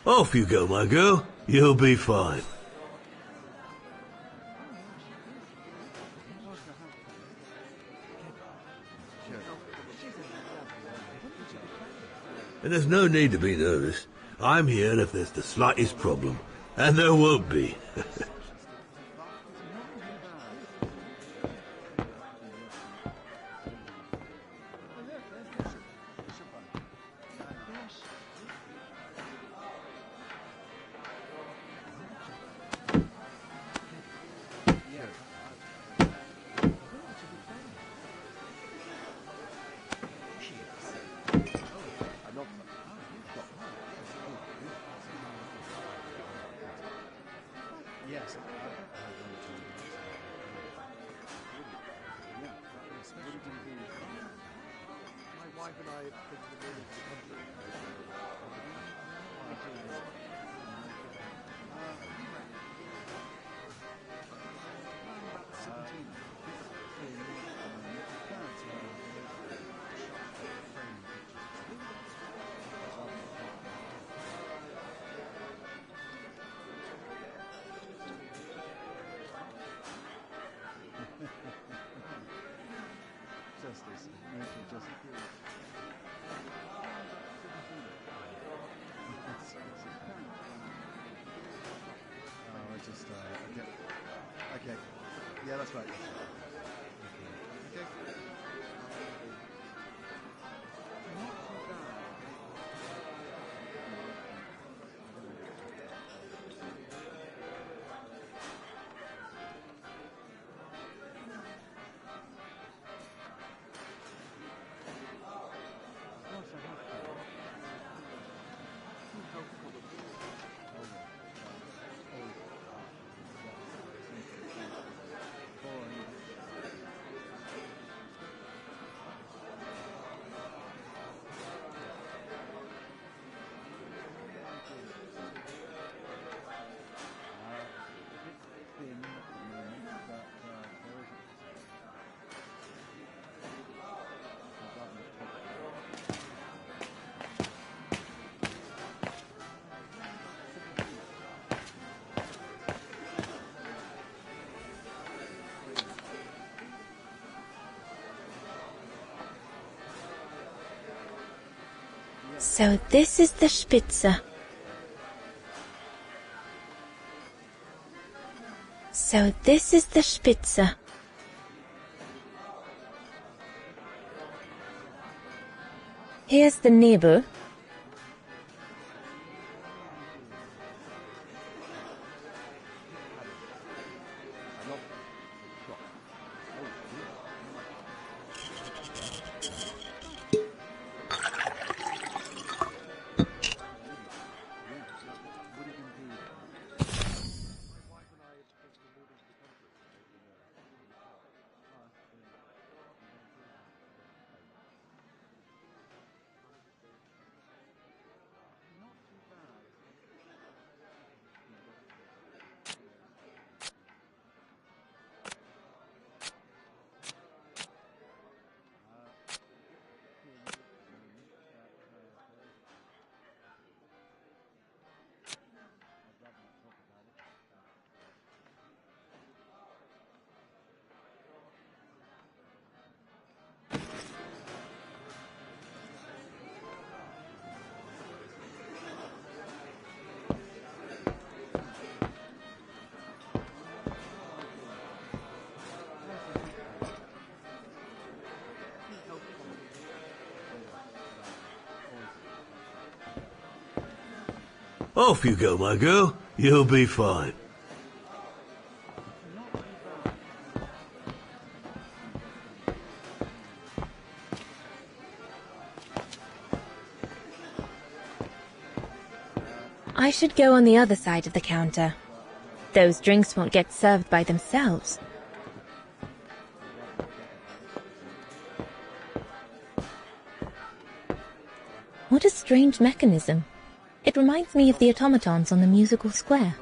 Off you go, my girl. You'll be fine. And there's no need to be nervous. I'm here if there's the slightest problem. And there won't be. Okay. Yeah, that's right. Okay. So this is the Spitze. So this is the Spitze. Here's the Nebel. Off you go, my girl. You'll be fine. I should go on the other side of the counter. Those drinks won't get served by themselves. What a strange mechanism. It reminds me of the automatons on the musical square.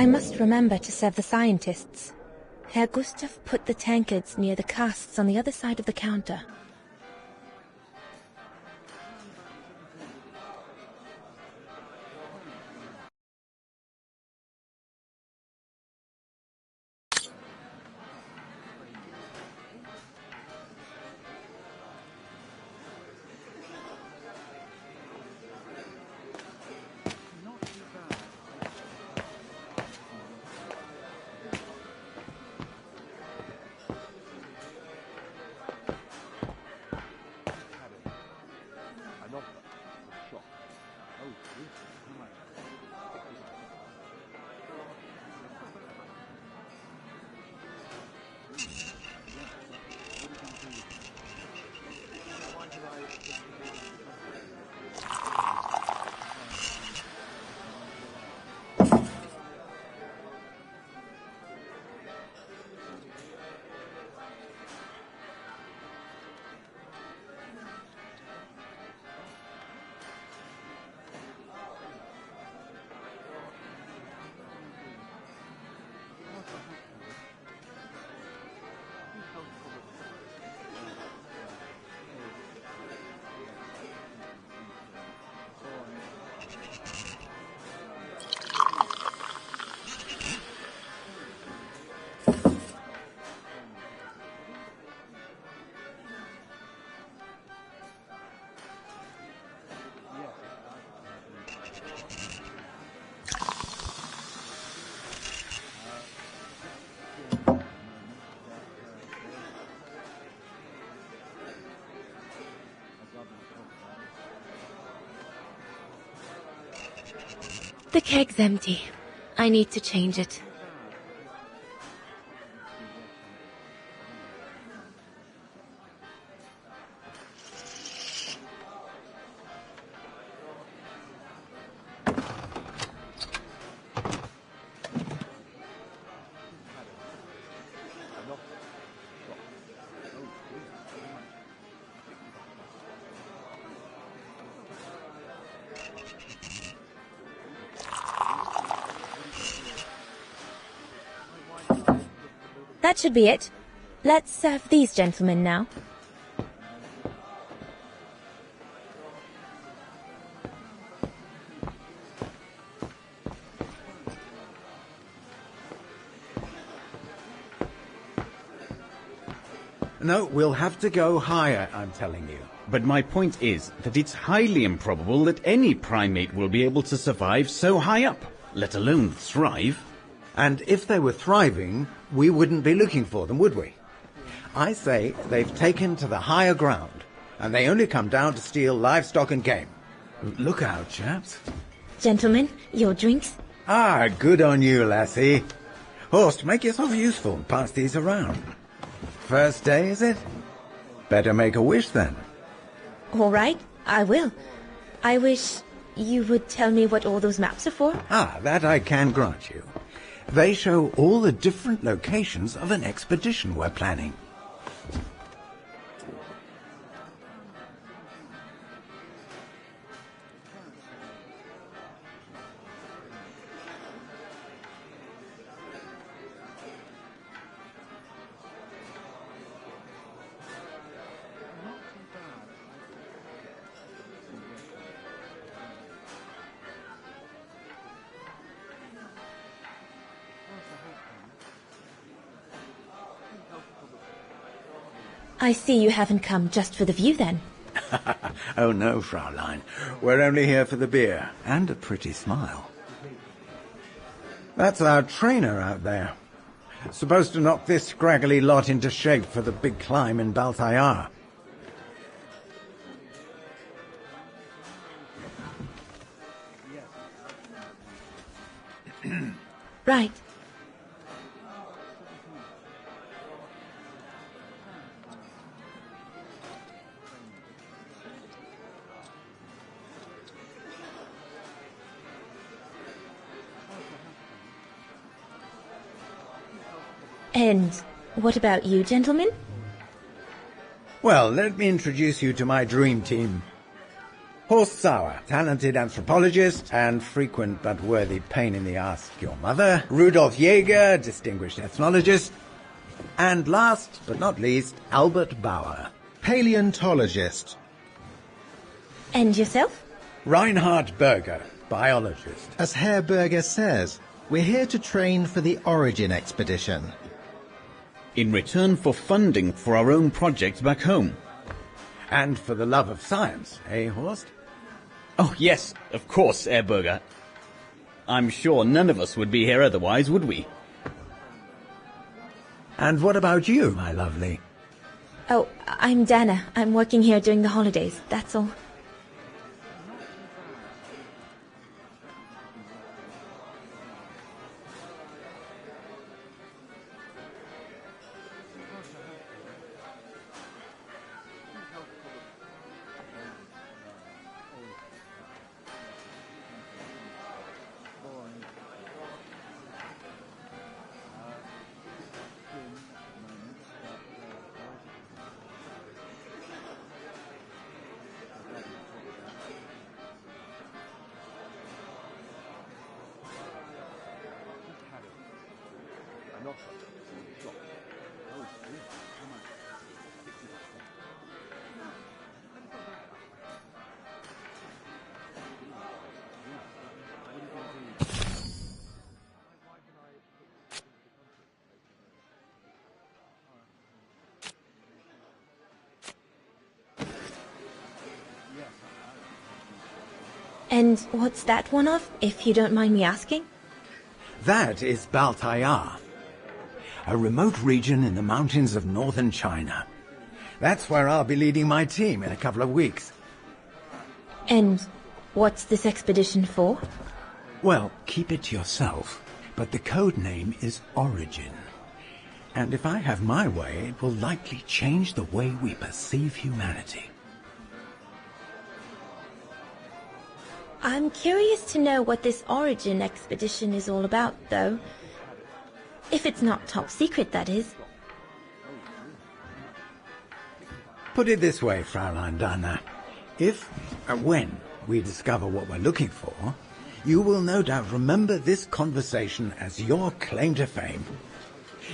I must remember to serve the scientists. Herr Gustav put the tankards near the casks on the other side of the counter. The keg's empty. I need to change it. That should be it. Let's serve these gentlemen now. No, we'll have to go higher, I'm telling you. But my point is that it's highly improbable that any primate will be able to survive so high up, let alone thrive. And if they were thriving, we wouldn't be looking for them, would we? I say they've taken to the higher ground, and they only come down to steal livestock and game. Look out, chaps. Gentlemen, your drinks? Ah, good on you, lassie. Horst, make yourself useful and pass these around. First day, is it? Better make a wish, then. All right, I will. I wish you would tell me what all those maps are for. Ah, that I can grant you. They show all the different locations of an expedition we're planning. I see you haven't come just for the view, then. Oh, no, Fraulein. We're only here for the beer and a pretty smile. That's our trainer out there. Supposed to knock this scraggly lot into shape for the big climb in Baltayar. Right. And what about you, gentlemen? Well, let me introduce you to my dream team. Horst Sauer, talented anthropologist and frequent but worthy pain in the ass your mother. Rudolf Jäger, distinguished ethnologist. And last but not least, Albert Bauer, paleontologist. And yourself? Reinhard Berger, biologist. As Herr Berger says, we're here to train for the Origin expedition. In return for funding for our own projects back home. And for the love of science, eh, Horst? Oh, yes, of course, Herr Berger. I'm sure none of us would be here otherwise, would we? And what about you, my lovely? Oh, I'm Dana. I'm working here during the holidays, that's all. And what's that one of, if you don't mind me asking? That is Baltayar, a remote region in the mountains of northern China. That's where I'll be leading my team in a couple of weeks. And what's this expedition for? Well, keep it to yourself, but the code name is Origin. And if I have my way, it will likely change the way we perceive humanity. I'm curious to know what this Origin expedition is all about, though. If it's not top secret, that is. Put it this way, Fraulein Dana. If and when we discover what we're looking for, you will no doubt remember this conversation as your claim to fame.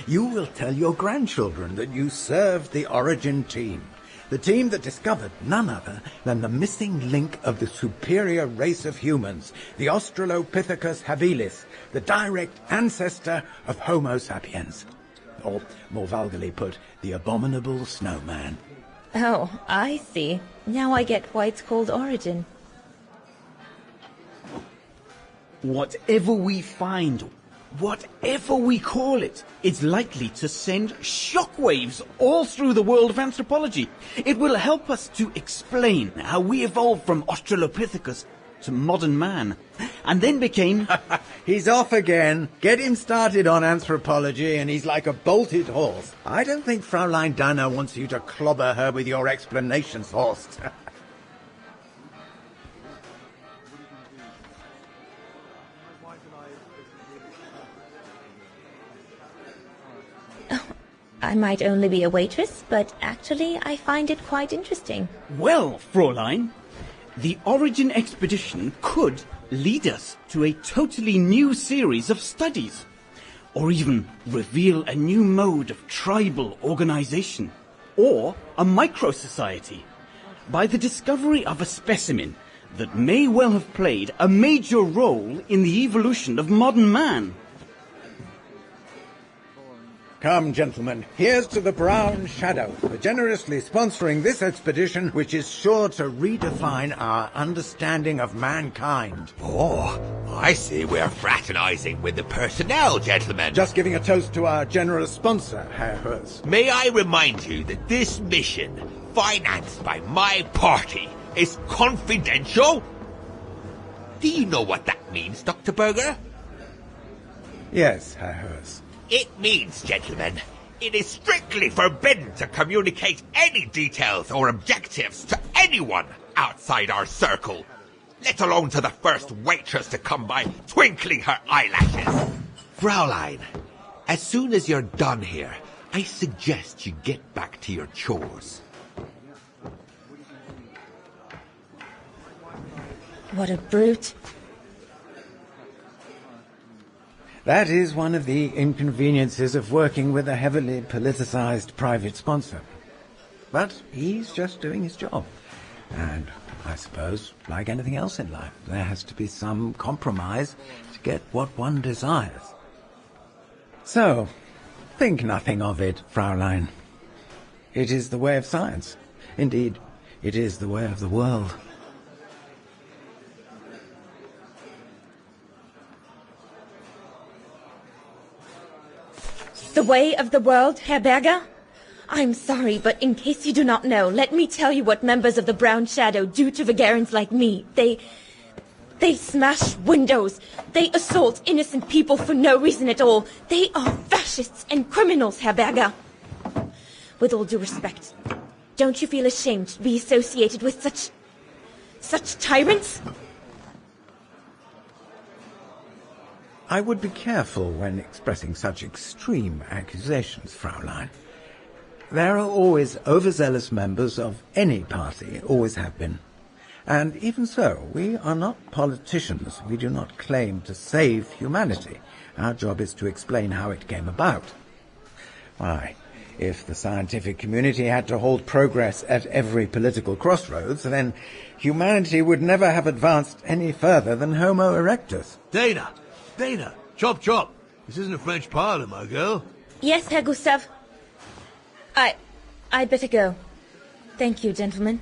You will tell your grandchildren that you served the Origin team. The team that discovered none other than the missing link of the superior race of humans, the Australopithecus habilis, the direct ancestor of Homo sapiens. Or, more vulgarly put, the abominable snowman. Oh, I see. Now I get why it's called Origin. Whatever we find, whatever we call it, it's likely to send shockwaves all through the world of anthropology. It will help us to explain how we evolved from Australopithecus to modern man, and then became... He's off again. Get him started on anthropology and he's like a bolted horse. I don't think Fraulein Dana wants you to clobber her with your explanations, Horst. I might only be a waitress, but actually I find it quite interesting. Well, Fräulein, the Origin expedition could lead us to a totally new series of studies, or even reveal a new mode of tribal organization, or a micro-society, by the discovery of a specimen that may well have played a major role in the evolution of modern man. Come, gentlemen, here's to the Brown Shadow for generously sponsoring this expedition, which is sure to redefine our understanding of mankind. Oh, I see we're fraternizing with the personnel, gentlemen. Just giving a toast to our generous sponsor, Herr Hertz. May I remind you that this mission, financed by my party, is confidential? Do you know what that means, Dr. Berger? Yes, Herr Hertz. It means, gentlemen, it is strictly forbidden to communicate any details or objectives to anyone outside our circle, let alone to the first waitress to come by twinkling her eyelashes. Fraulein, as soon as you're done here, I suggest you get back to your chores. What a brute. That is one of the inconveniences of working with a heavily politicized private sponsor. But he's just doing his job. And I suppose, like anything else in life, there has to be some compromise to get what one desires. So, think nothing of it, Fraulein. It is the way of science. Indeed, it is the way of the world. The way of the world, Herr Berger? I'm sorry, but in case you do not know, let me tell you what members of the Brown Shadow do to Vagarans like me. They smash windows. They assault innocent people for no reason at all. They are fascists and criminals, Herr Berger. With all due respect, don't you feel ashamed to be associated with such tyrants? I would be careful when expressing such extreme accusations, Fraulein. There are always overzealous members of any party, always have been. And even so, we are not politicians. We do not claim to save humanity. Our job is to explain how it came about. Why, if the scientific community had to halt progress at every political crossroads, then humanity would never have advanced any further than Homo erectus. Dana! Chop chop! This isn't a French parlor, my girl. Yes, Herr Gustav. I'd better go. Thank you, gentlemen.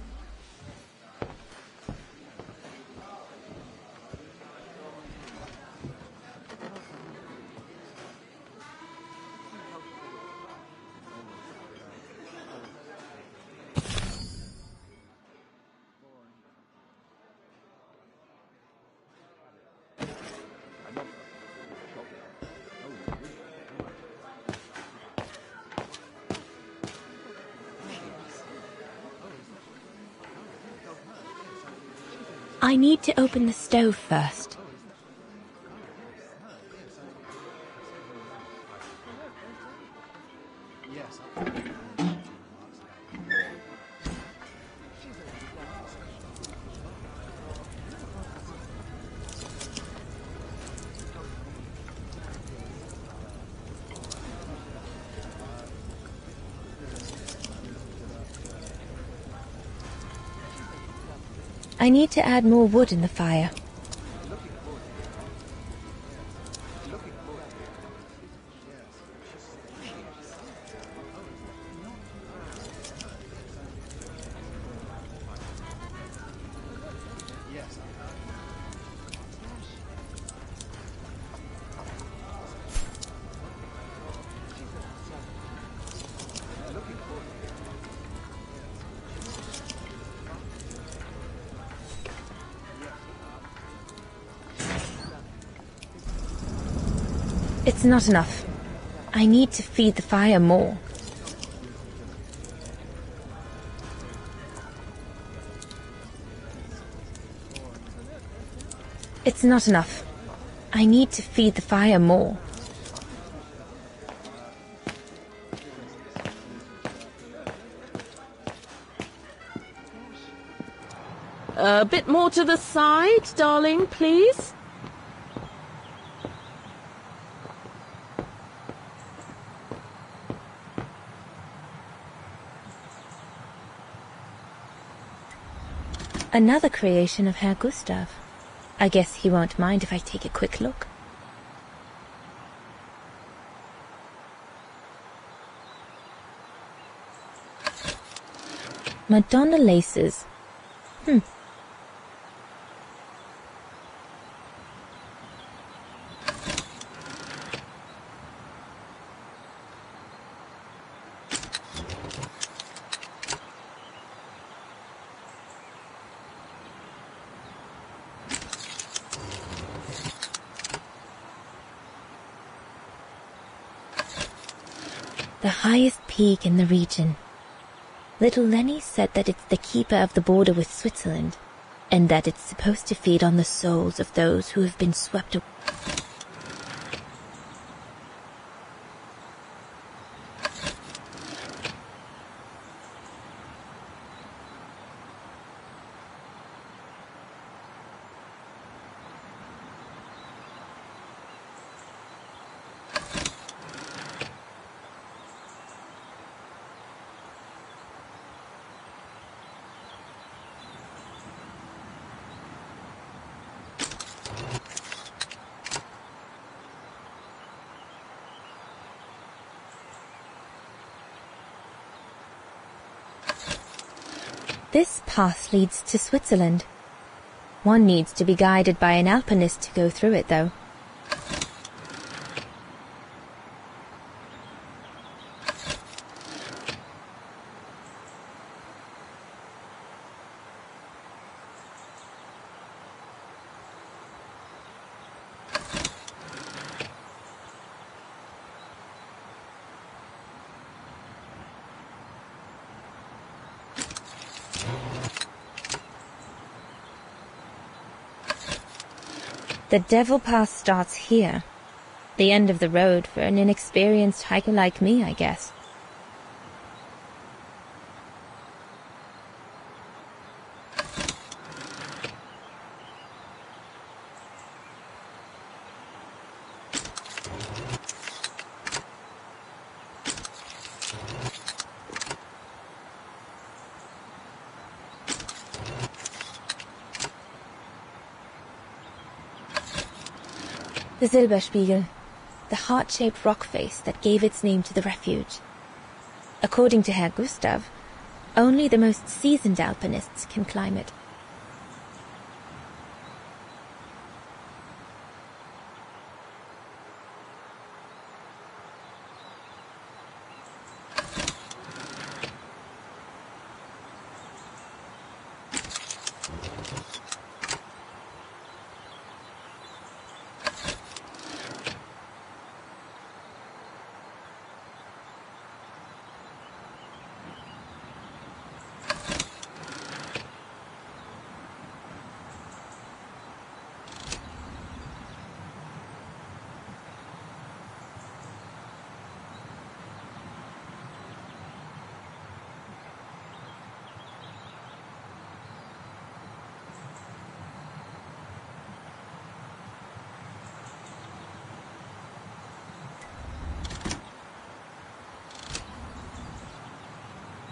I need to open the stove first. I need to add more wood in the fire. It's not enough. I need to feed the fire more. It's not enough. I need to feed the fire more. A bit more to the side, darling, please. Another creation of Herr Gustav. I guess he won't mind if I take a quick look. Madonna laces. The highest peak in the region. Little Lenny said that it's the keeper of the border with Switzerland, and that it's supposed to feed on the souls of those who have been swept away. This path leads to Switzerland. One needs to be guided by an alpinist to go through it, though. The Devil Pass starts here. The end of the road for an inexperienced hiker like me, I guess. The Silberspiegel, the heart-shaped rock face that gave its name to the refuge. According to Herr Gustav, only the most seasoned alpinists can climb it.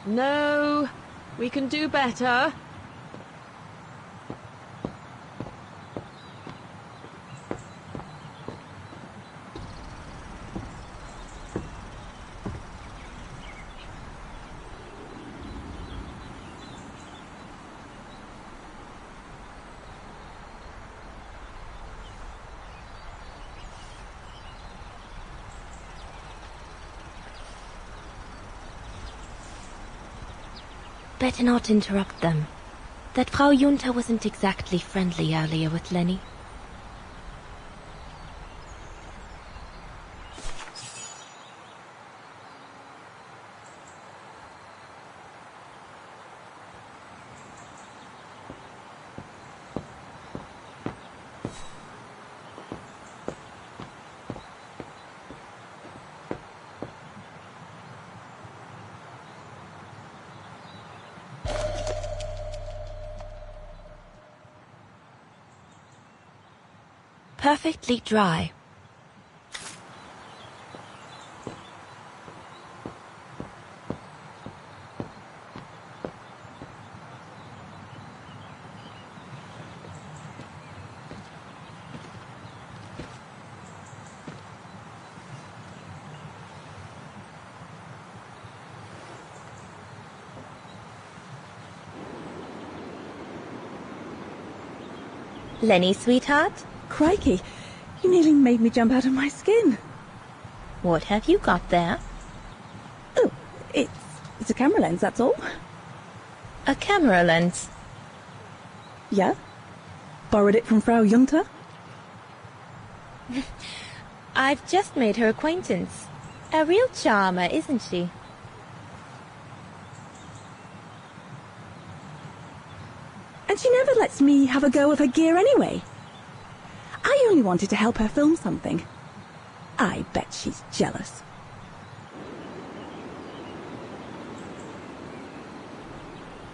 No, we can do better. Better not interrupt them. That Frau Junta wasn't exactly friendly earlier with Lenny. Perfectly dry. Lenny, sweetheart? Crikey, you nearly made me jump out of my skin. What have you got there? Oh, it's a camera lens, that's all. A camera lens? Yeah? Borrowed it from Frau Junta? I've just made her acquaintance. A real charmer, isn't she? And she never lets me have a go of her gear anyway. I only wanted to help her film something. I bet she's jealous.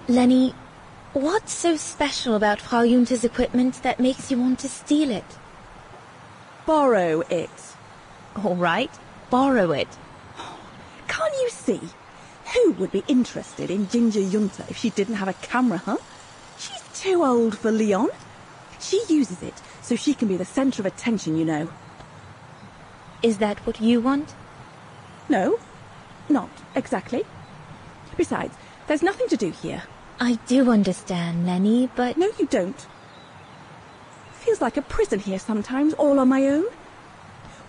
Lenny, what's so special about Frau Junta's equipment that makes you want to steal it? Borrow it. All right, borrow it. Can't you see? Who would be interested in Ginger Junta if she didn't have a camera, huh? She's too old for Leon. She uses it so she can be the centre of attention, you know. Is that what you want? No, not exactly. Besides, there's nothing to do here. I do understand, Lenny, but... No, you don't. Feels like a prison here sometimes, all on my own.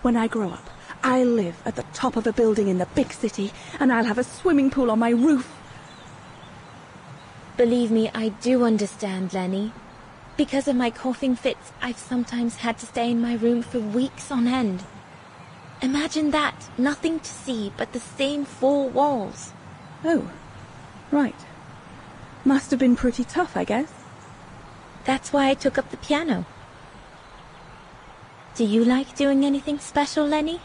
When I grow up, I'll live at the top of a building in the big city, and I'll have a swimming pool on my roof. Believe me, I do understand, Lenny. Because of my coughing fits, I've sometimes had to stay in my room for weeks on end. Imagine that, nothing to see but the same four walls. Oh, right. Must have been pretty tough, I guess. That's why I took up the piano. Do you like doing anything special, Lenny?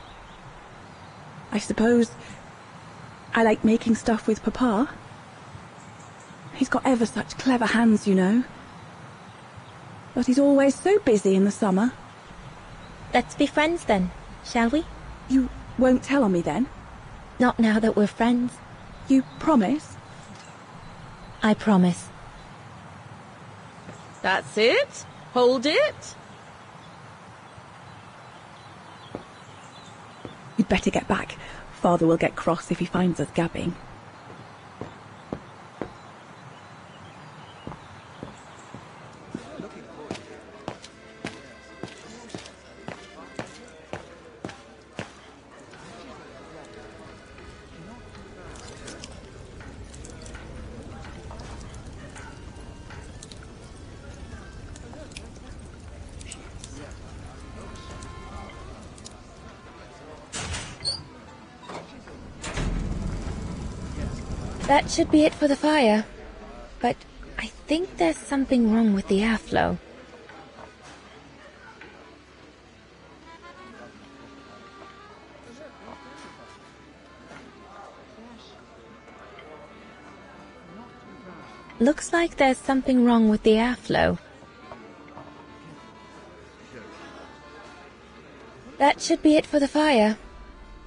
I suppose I like making stuff with Papa. He's got ever such clever hands, you know. But he's always so busy in the summer. Let's be friends then, shall we? You won't tell on me then? Not now that we're friends. You promise? I promise. That's it. Hold it. You'd better get back. Father will get cross if he finds us gabbing. That should be it for the fire. But I think there's something wrong with the airflow. Looks like there's something wrong with the airflow. That should be it for the fire.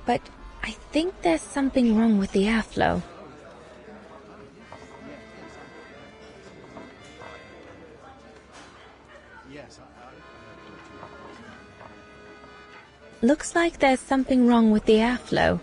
But I think there's something wrong with the airflow. Looks like there's something wrong with the airflow.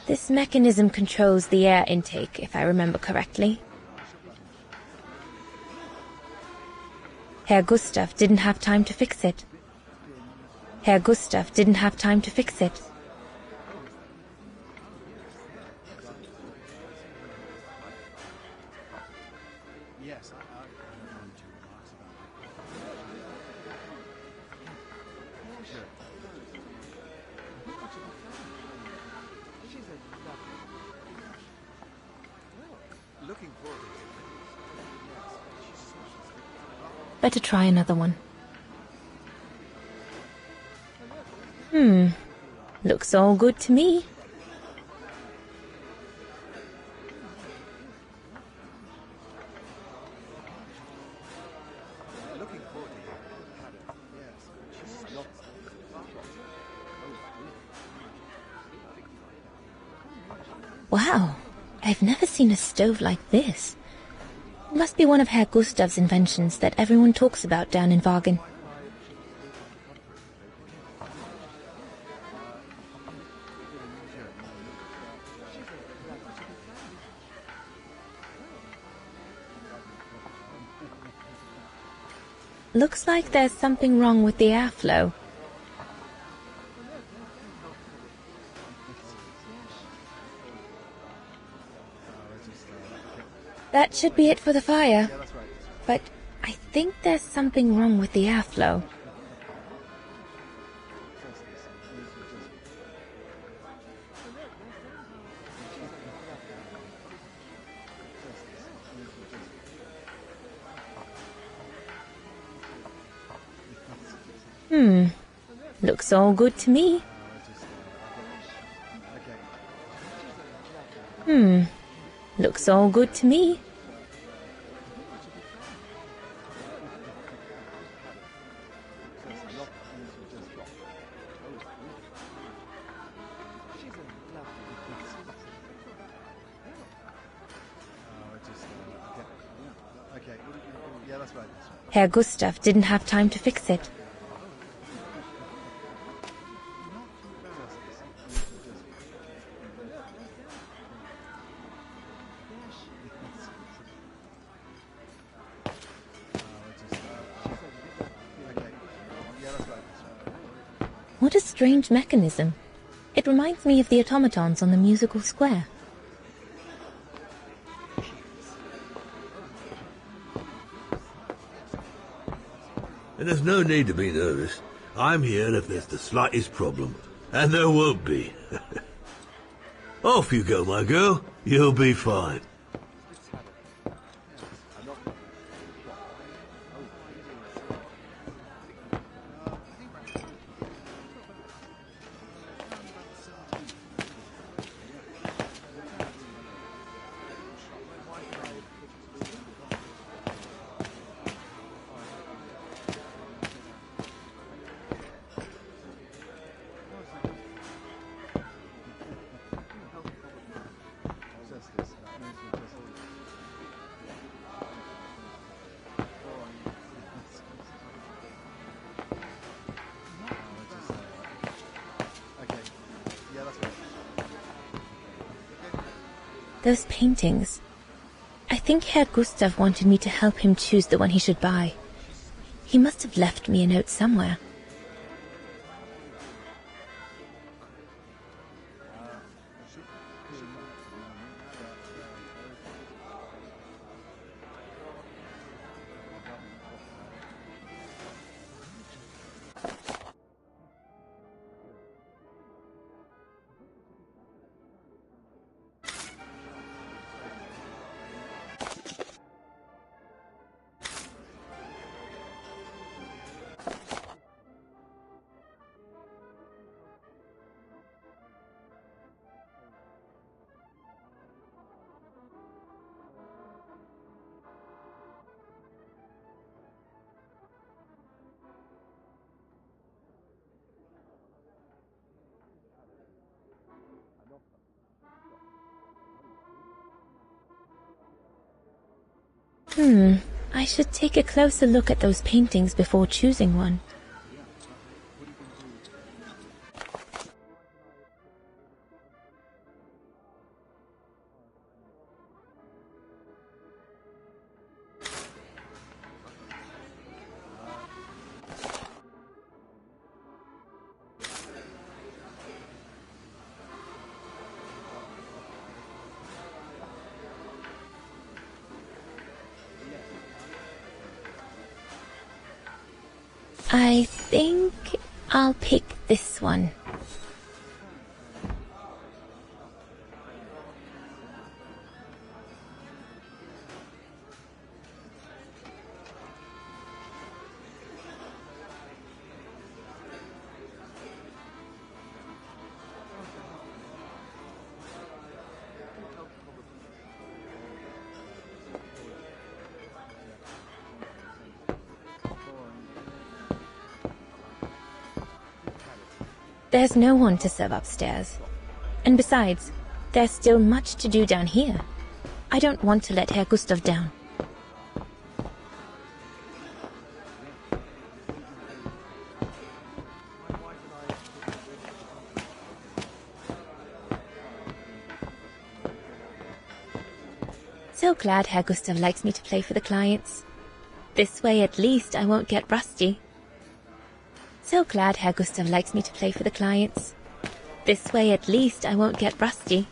This mechanism controls the air intake, if I remember correctly. Herr Gustav didn't have time to fix it. Herr Gustav didn't have time to fix it. Better try another one. Looks all good to me. Wow, I've never seen a stove like this. Must be one of Herr Gustav's inventions that everyone talks about down in Wagen. Looks like there's something wrong with the airflow. That should be it for the fire. But I think there's something wrong with the airflow. Looks all good to me. Looks all good to me. Okay. Yeah, that's right. Herr Gustav didn't have time to fix it. What a strange mechanism. It reminds me of the automatons on the musical square. And there's no need to be nervous. I'm here if there's the slightest problem. And there won't be. Off you go, my girl. You'll be fine. Those paintings. I think Herr Gustav wanted me to help him choose the one he should buy. He must have left me a note somewhere. I should take a closer look at those paintings before choosing one. I think I'll pick this one. There's no one to serve upstairs. And besides, there's still much to do down here. I don't want to let Herr Gustav down. So glad Herr Gustav likes me to play for the clients. This way at least I won't get rusty. So glad Herr Gustav likes me to play for the clients. This way at least I won't get rusty.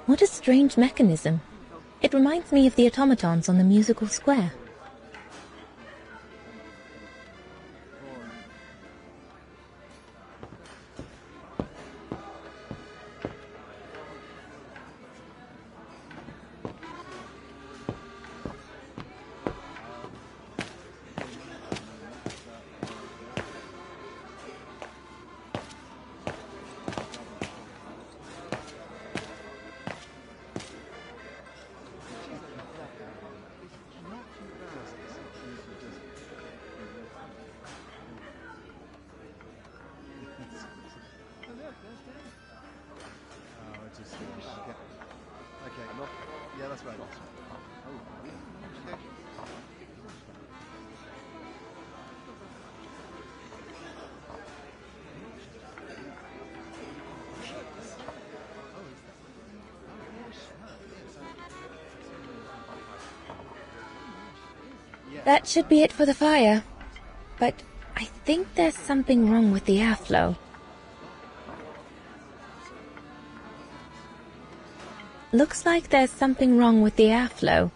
What a strange mechanism. It reminds me of the automatons on the musical square. Yeah, that's right. That should be it for the fire. But I think there's something wrong with the airflow. Looks like there's something wrong with the airflow.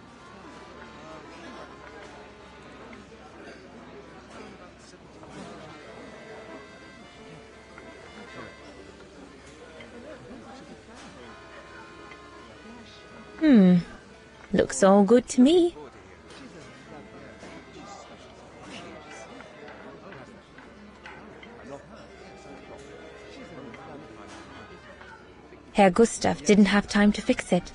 Looks all good to me. Herr Gustav didn't have time to fix it.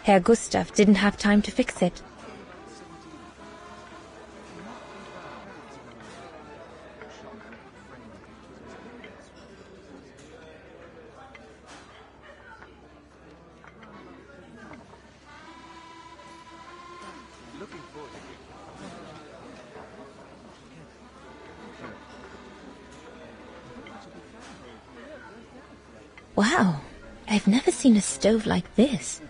Herr Gustav didn't have time to fix it. Wow, I've never seen a stove like this.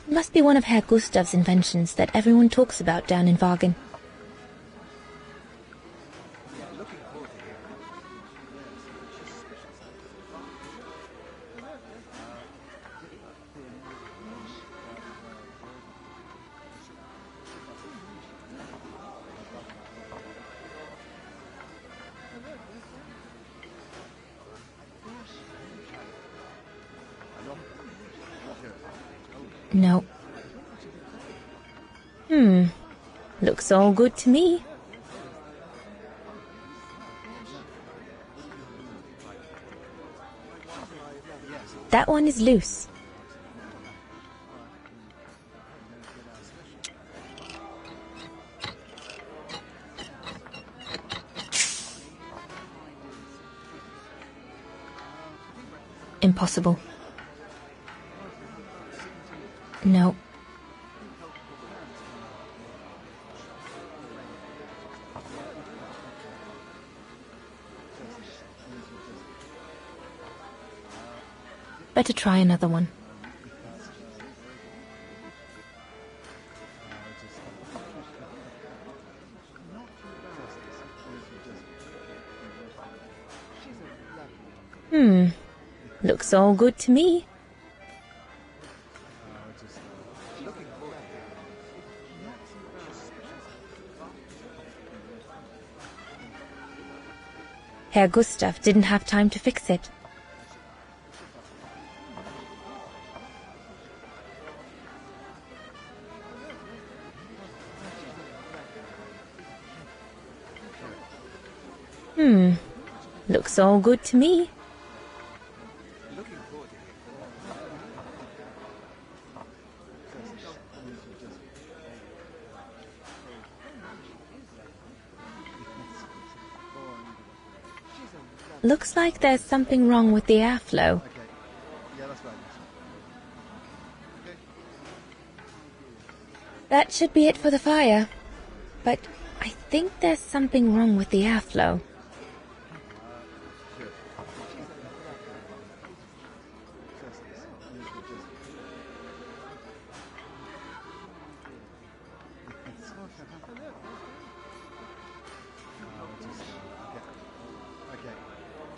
It must be one of Herr Gustav's inventions that everyone talks about down in Wagen. No. Looks all good to me. That one is loose. Impossible. No. Better try another one. Looks all good to me. Herr Gustav didn't have time to fix it. Looks all good to me. Looks like there's something wrong with the airflow. Yeah, that's right. That should be it for the fire. But I think there's something wrong with the airflow. Okay.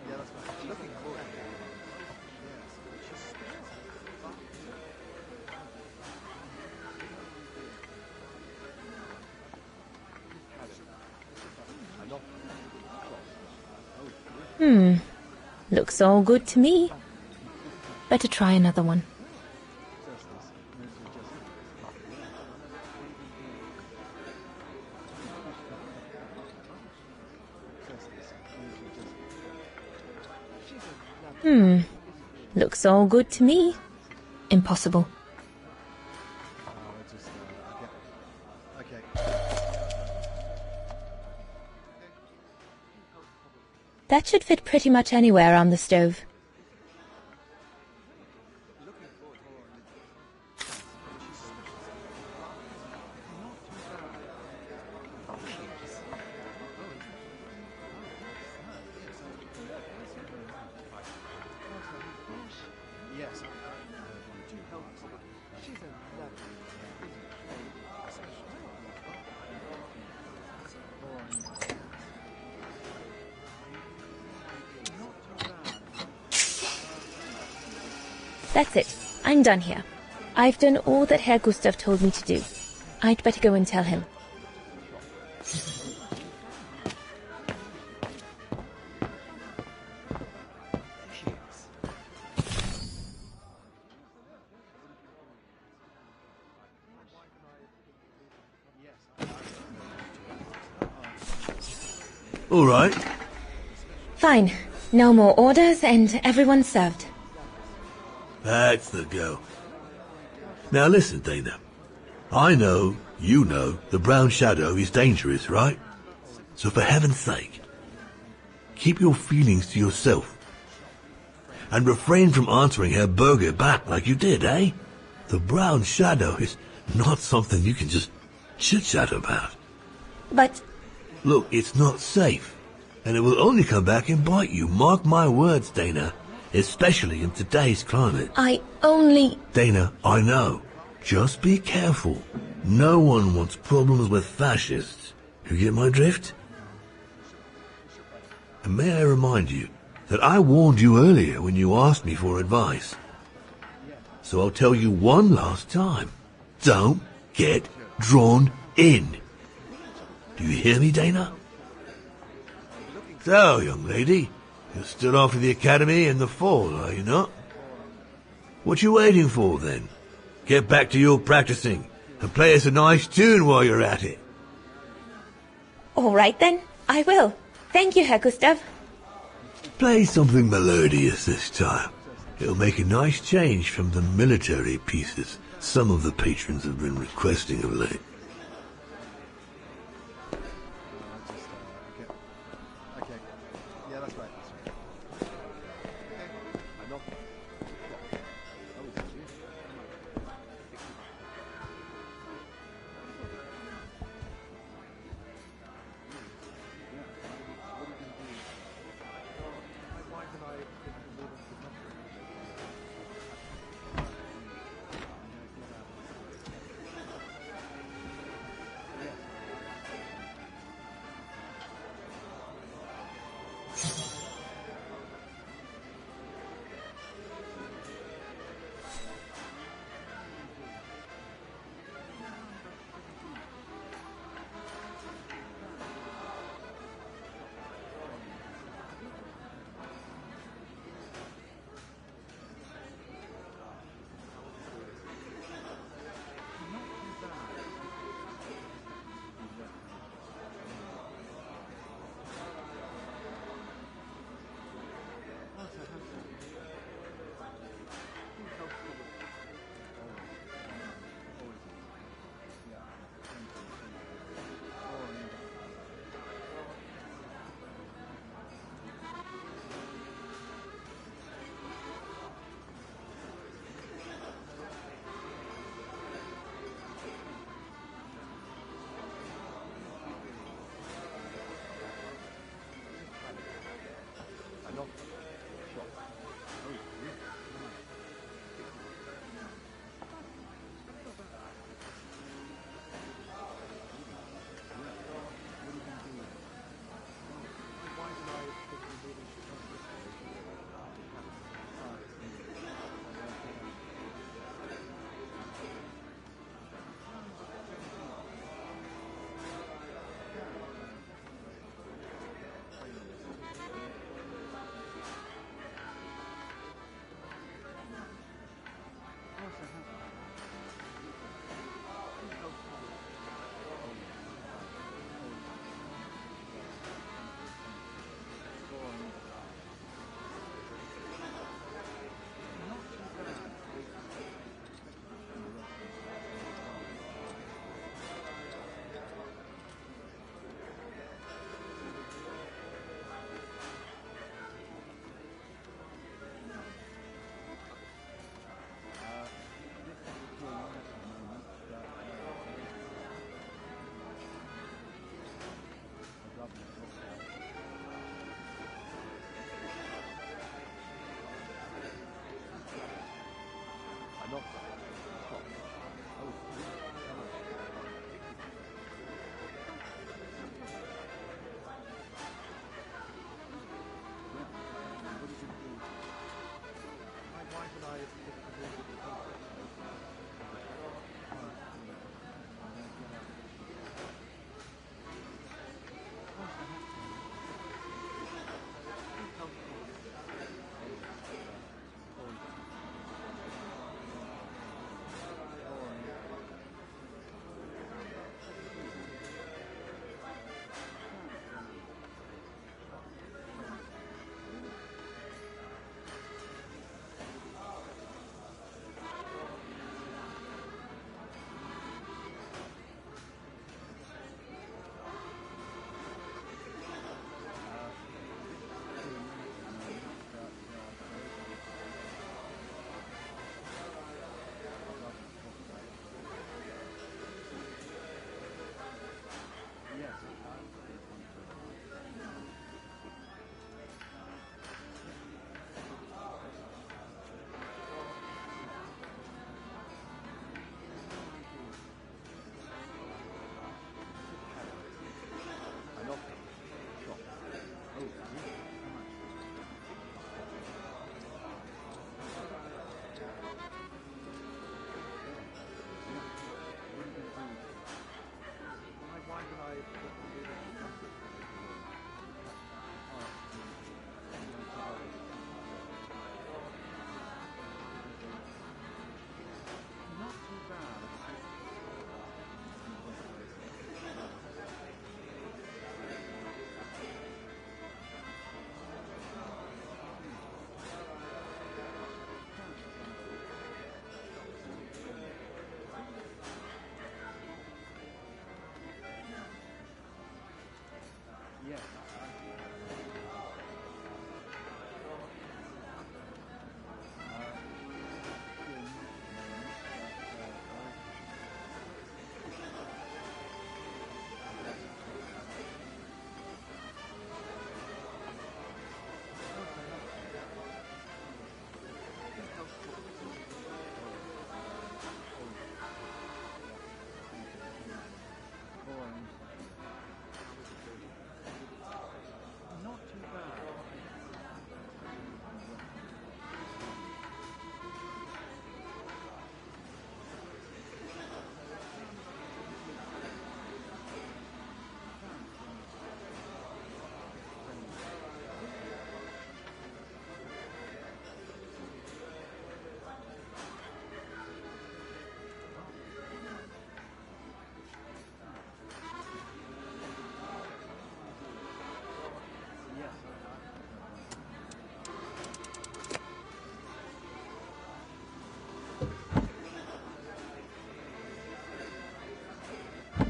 Yeah, that's fine. She's looking for it. Looks all good to me. Better try another one. Looks all good to me. Impossible. Okay. That should fit pretty much anywhere on the stove. Yes. That's it. I'm done here. I've done all that Herr Gustav told me to do. I'd better go and tell him. All right. Fine. No more orders and everyone's served. That's the go. Now listen, Dana. I know, you know, the brown shadow is dangerous, right? So for heaven's sake, keep your feelings to yourself. And refrain from answering Herr Berger back like you did, eh? The brown shadow is not something you can just chit-chat about. But Look, it's not safe. And it will only come back and bite you. Mark my words, Dana. Especially in today's climate. I only... Dana, I know. Just be careful. No one wants problems with fascists. You get my drift? And may I remind you that I warned you earlier when you asked me for advice. So I'll tell you one last time. Don't get drawn in. Do you hear me, Dana? So, young lady, you're still off to the academy in the fall, are you not? What you waiting for, then? Get back to your practicing and play us a nice tune while you're at it. All right then, I will. Thank you, Herr Gustav. Play something melodious this time. It'll make a nice change from the military pieces some of the patrons have been requesting of late. Okay. Yeah, that's right. I'm not...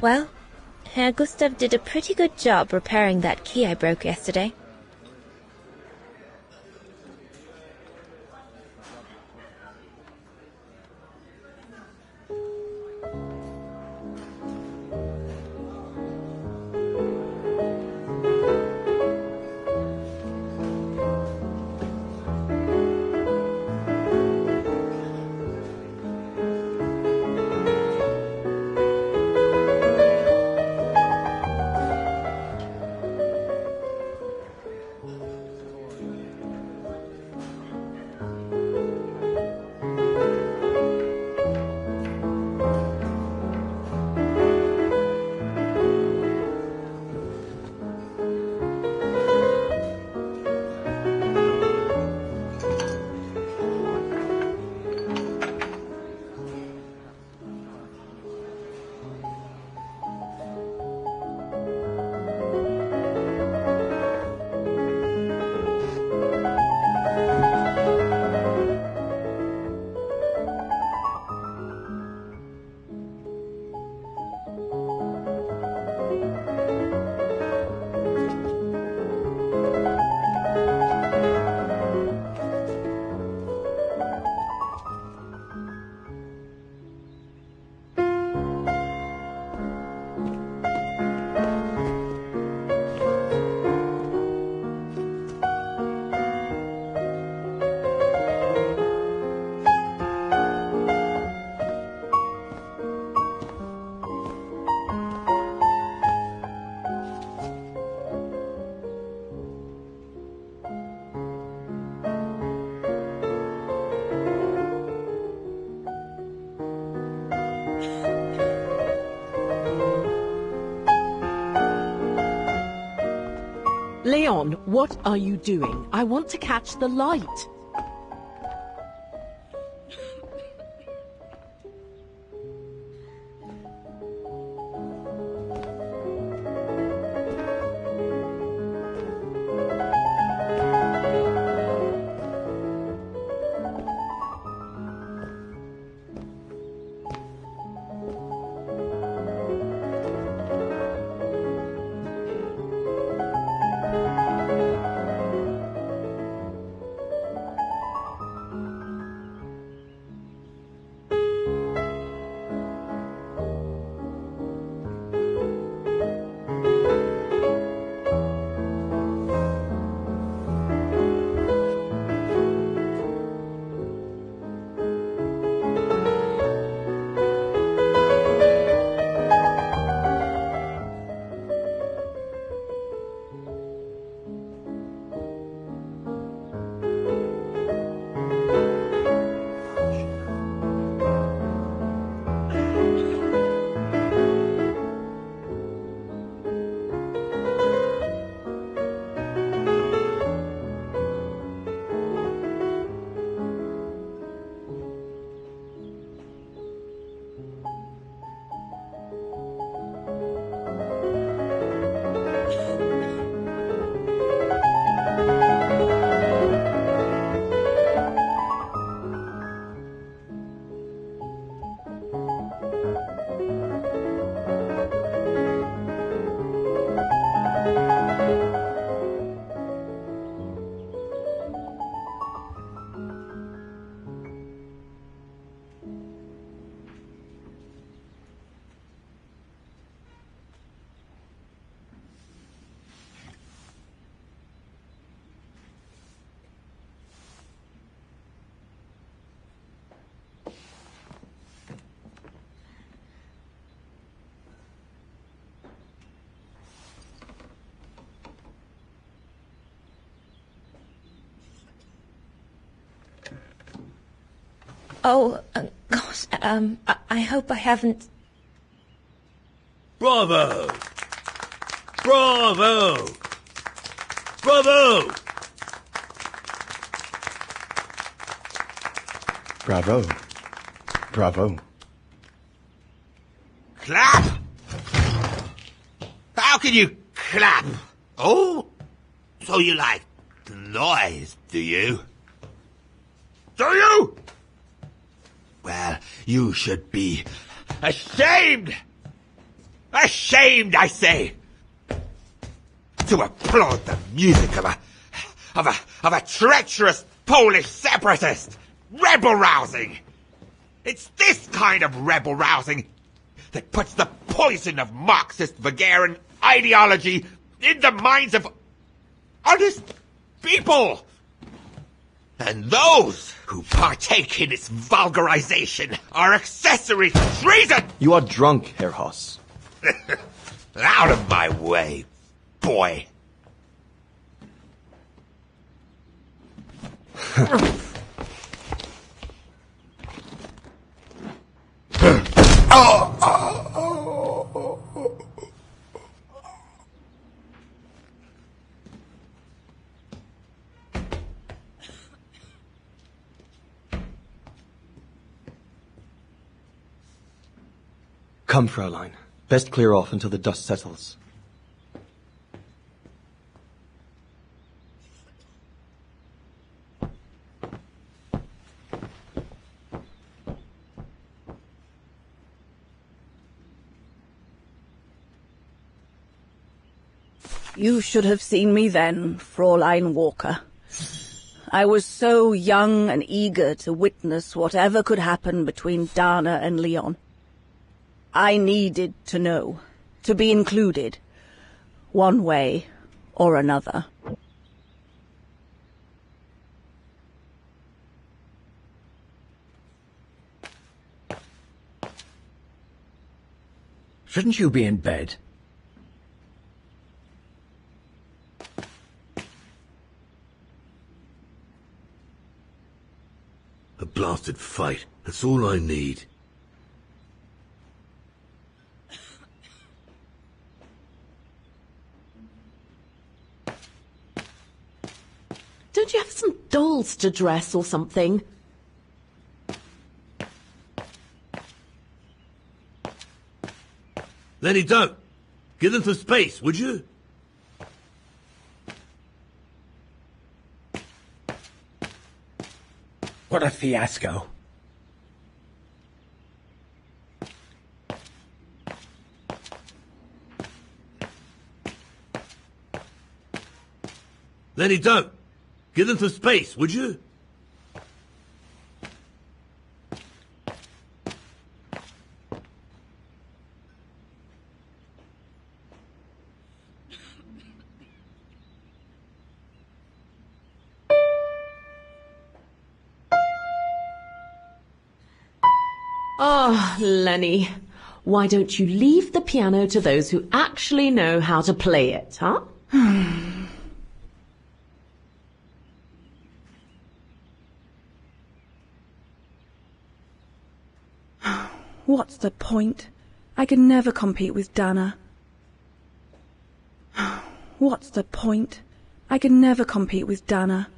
Well, Herr Gustav did a pretty good job repairing that key I broke yesterday. Leon, what are you doing? I want to catch the light. Oh, gosh, I hope I haven't... Bravo! Bravo! Bravo! Bravo. Bravo. Clap! How can you clap? Oh? So you like the noise, do you? Do you? Well, you should be ashamed! Ashamed, I say! To applaud the music of a treacherous Polish separatist! Rebel-rousing! It's this kind of rebel-rousing that puts the poison of Marxist Bulgarian ideology in the minds of honest people! And those who partake in its vulgarization are accessories to treason! You are drunk, Herr Hoss. Out of my way, boy. Come, Fräulein. Best clear off until the dust settles. You should have seen me then, Fräulein Walker. I was so young and eager to witness whatever could happen between Dana and Leon. I needed to know, to be included, one way or another. Shouldn't you be in bed? A blasted fight. That's all I need. Don't you have some dolls to dress or something? Lenny, don't! Give them some space, would you? What a fiasco. Lenny, don't! Give them some space, would you? Oh, Lenny, why don't you leave the piano to those who actually know how to play it, huh? What's the point? I can never compete with Dana. What's the point? I can never compete with Dana.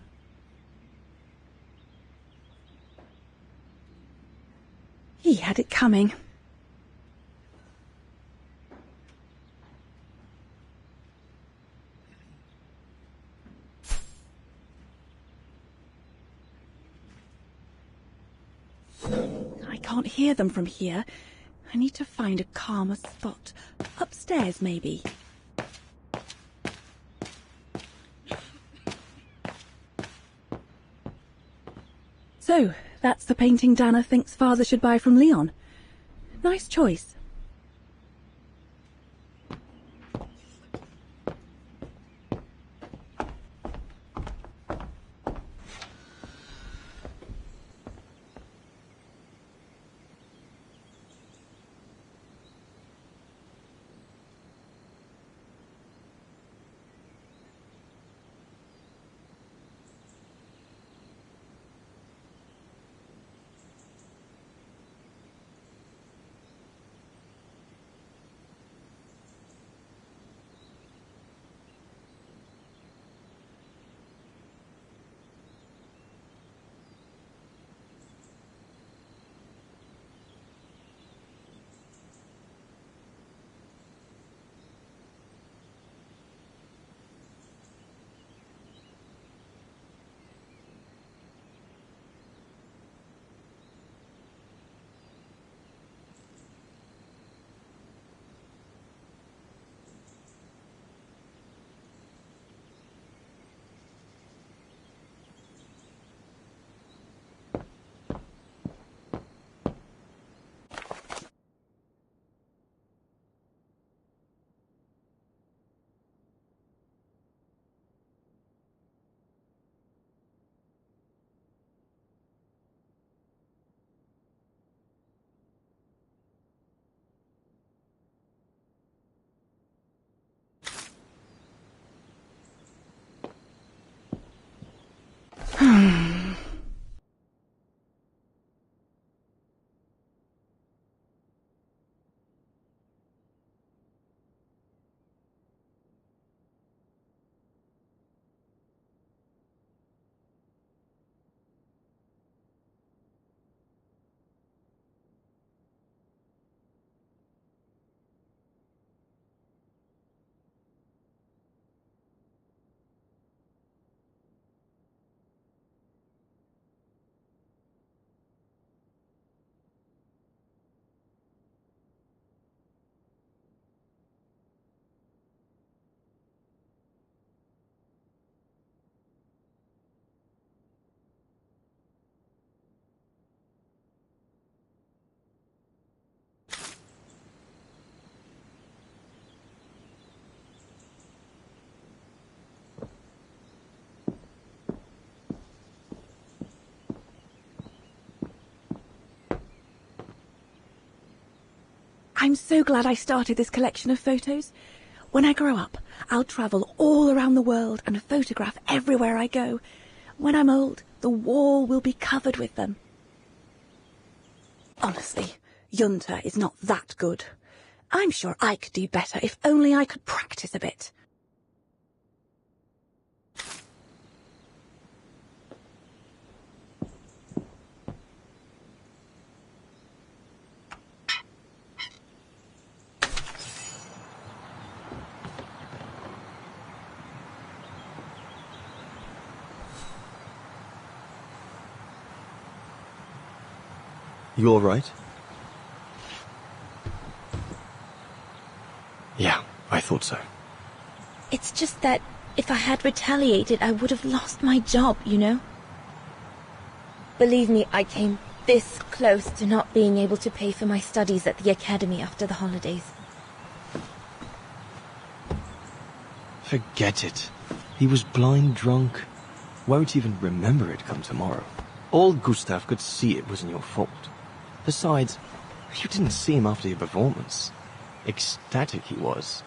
He had it coming. I can't hear them from here. I need to find a calmer spot. Upstairs, maybe. So, that's the painting Dana thinks Father should buy from Leon. Nice choice. I'm so glad I started this collection of photos. When I grow up, I'll travel all around the world and photograph everywhere I go. When I'm old, the wall will be covered with them. Honestly, Junta is not that good. I'm sure I could do better if only I could practice a bit. You all right? Yeah, I thought so. It's just that if I had retaliated, I would have lost my job, you know? Believe me, I came this close to not being able to pay for my studies at the academy after the holidays. Forget it. He was blind drunk. Won't even remember it come tomorrow. All Gustav could see it wasn't your fault. Besides, you didn't see him after your performance. Ecstatic he was.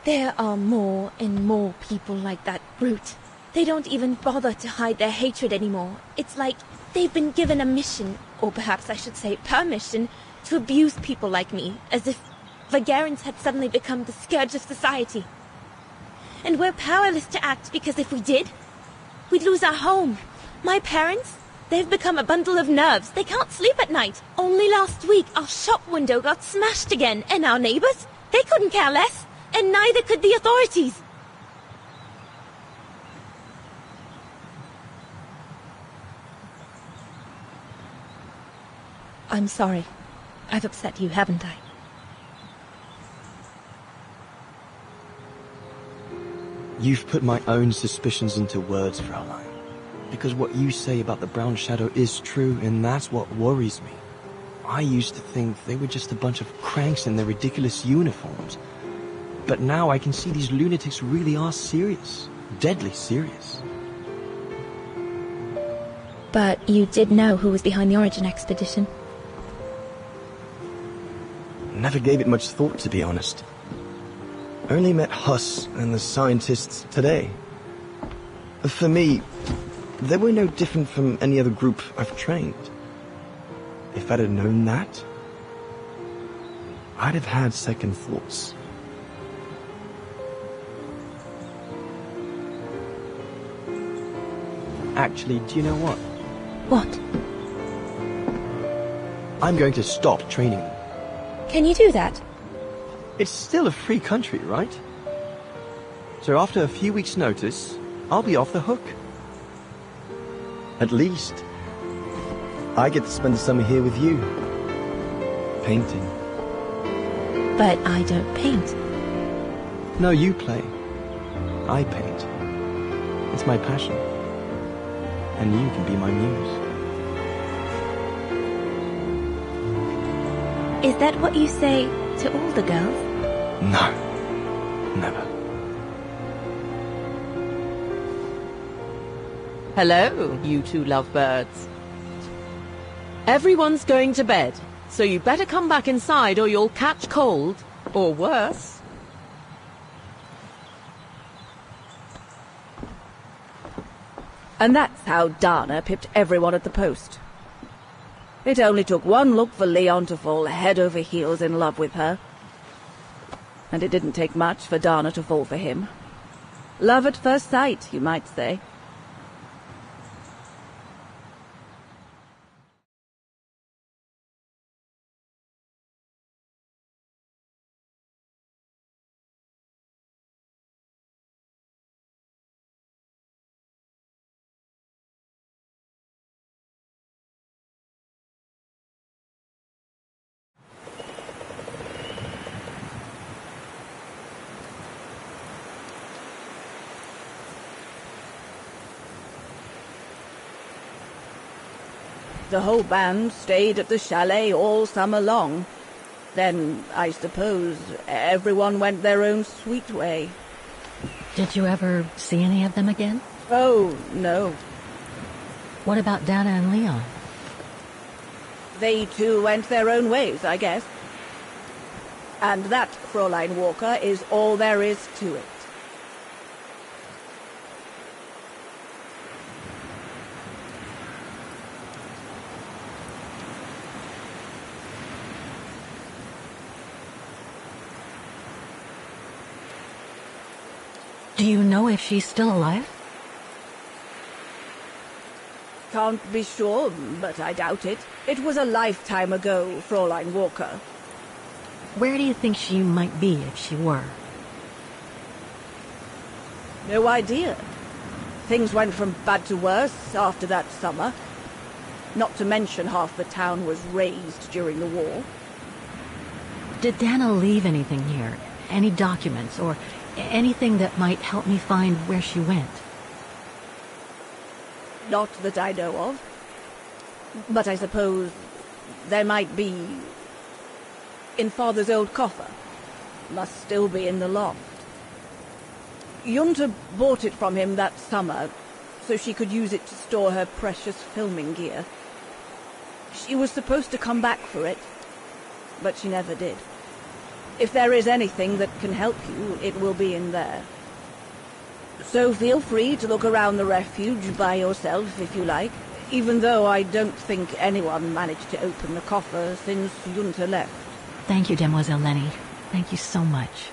There are more and more people like that brute. They don't even bother to hide their hatred anymore. It's like they've been given a mission, or perhaps I should say permission, to abuse people like me, as if Vagarans had suddenly become the scourge of society. And we're powerless to act because if we did, we'd lose our home. My parents, they've become a bundle of nerves. They can't sleep at night. Only last week, our shop window got smashed again, and our neighbors, they couldn't care less, and neither could the authorities. I'm sorry. I've upset you, haven't I? You've put my own suspicions into words, Fraulein. Because what you say about the Brown Shadow is true, and that's what worries me. I used to think they were just a bunch of cranks in their ridiculous uniforms. But now I can see these lunatics really are serious. Deadly serious. But you did know who was behind the Origin expedition? Never gave it much thought, to be honest. Only met Huss and the scientists today. For me, they were no different from any other group I've trained. If I'd have known that, I'd have had second thoughts. Actually, do you know what? What? I'm going to stop training them. Can you do that? It's still a free country, right? So after a few weeks' notice, I'll be off the hook. At least, I get to spend the summer here with you. Painting. But I don't paint. No, you play. I paint. It's my passion. And you can be my muse. Is that what you say to all the girls? No. Never. Hello, you two lovebirds. Everyone's going to bed, so you better come back inside or you'll catch cold, or worse. And that's how Dana pipped everyone at the post. It only took one look for Leon to fall head over heels in love with her. And it didn't take much for Dana to fall for him. Love at first sight, you might say. The whole band stayed at the chalet all summer long. Then, I suppose, everyone went their own sweet way. Did you ever see any of them again? Oh, no. What about Dana and Leon? They too went their own ways, I guess. And that, Fräulein Walker, is all there is to it. Do you know if she's still alive? Can't be sure, but I doubt it. It was a lifetime ago, Fräulein Walker. Where do you think she might be if she were? No idea. Things went from bad to worse after that summer. Not to mention half the town was razed during the war. Did Dana leave anything here? Any documents or anything that might help me find where she went? Not that I know of. But I suppose there might be in Father's old coffer. Must still be in the loft. Junta bought it from him that summer, so she could use it to store her precious filming gear. She was supposed to come back for it, but she never did. If there is anything that can help you, it will be in there. So feel free to look around the refuge by yourself if you like, even though I don't think anyone managed to open the coffer since Junta left. Thank you, Demoiselle Lenny. Thank you so much.